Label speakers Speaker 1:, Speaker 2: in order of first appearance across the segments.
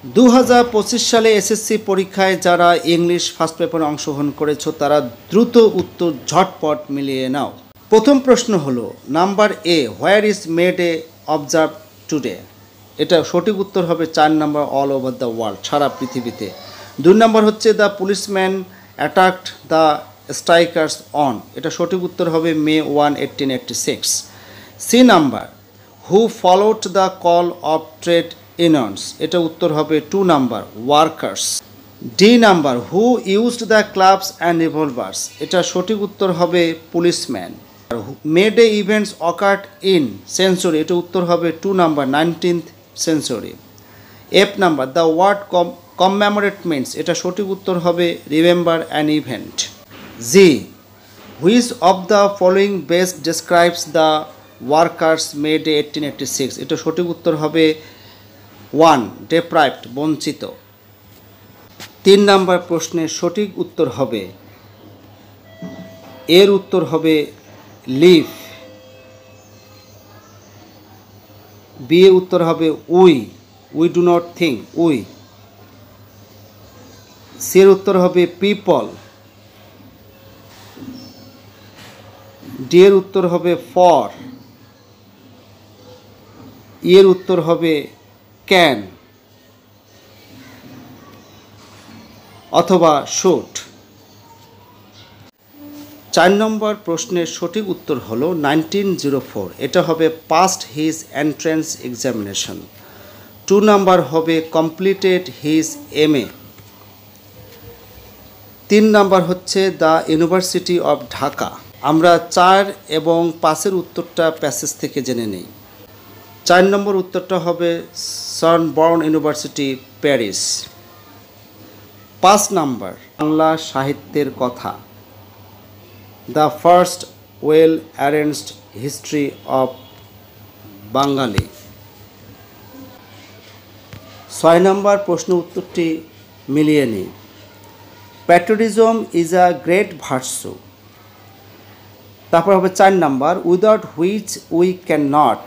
Speaker 1: 2025 সালে এসএসসি পরীক্ষায় যারা ইংলিশ ফার্স্ট পেপারে অংশগ্রহণ করেছো তারা দ্রুত উত্তর ঝটপট মিলিয়ে নাও। প্রথম প্রশ্ন হলো number A, where is made a observe today. এটা সঠিক উত্তর হবে 4 number, all over the world, সারা পৃথিবীতে। 2 নম্বর হচ্ছে the policeman attacked the strikers on. এটা সঠিক উত্তর হবে May 1, 1886। C number, who followed the call of trade unions. এটা উত্তর হবে 2 number, workers. D number, who used the clubs and revolvers. এটা সঠিক উত্তর হবে policeman. May day events occurred in century. এটা উত্তর হবে 2 number, 19th century. F number, the word commemorate means. এটা সঠিক উত্তর হবে remember an event. G, which of the following best describes the workers May Day 1886। এটা সঠিক উত্তর হবে 1, ডেপ্রাইভড, বঞ্চিত। 3 নম্বর প্রশ্নের সঠিক উত্তর হবে, এর উত্তর হবে লিভ। বি এর উত্তর হবে we do not think, we. C এর উত্তর হবে পিপল। ডি এর উত্তর হবে ফর। ই এর উত্তর হবে ক্যান অথবা শুড। 4 নম্বর প্রশ্নের সঠিক উত্তর হলো 1904। এটা হবে past his entrance examination. 2 number হবে কমপ্লিটেড হিজ MA। 3 নাম্বার হচ্ছে দ্য ইউনিভার্সিটি অফ ঢাকা। আমরা 4 এবং 5-এর উত্তরটা প্যাসেজ থেকে জেনে নেই। 4 নম্বর উত্তরটা হবে Sorbonne University, Paris. 5 number, Bangla সাহিত্যের কথা, the first well arranged history of Bangali. 6 number প্রশ্ন উত্তরটি মিলিয়ে নিই। Patriotism is a great virtue. তারপর হবে 4 number, without which we can not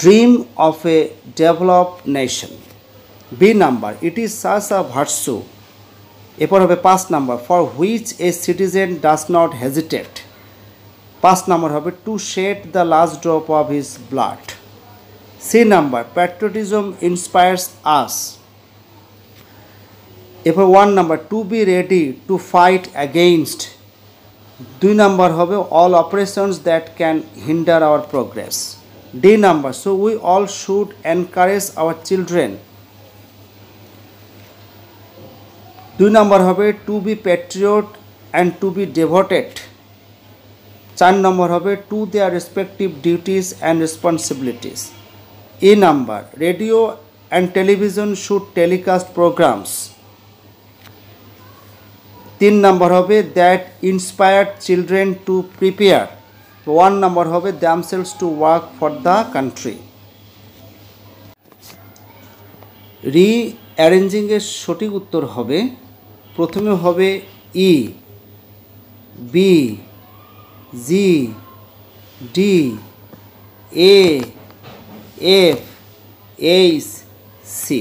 Speaker 1: dream of a developed nation. B number, it is such a virtue. এরপর হবে 5 number, for which a citizen does not hesitate. 5 number হবে to shed the last drop of his blood. C number, patriotism inspires us. এরপর 1 number, to be ready to fight against. 2 number হবে all operations that can hinder our progress. D number, so we all should encourage our children. 2 number হবে to be patriot and to be devoted. 4 number হবে to their respective duties and responsibilities. E number, radio and television should telecast programs. 3 number হবে that inspired children to prepare. 1 number হবে damsels to work for the country. রিঅ্যারেঞ্জিংয়ের সঠিক উত্তর হবে, প্রথমে হবে E, B, G, D, A, F, H, C.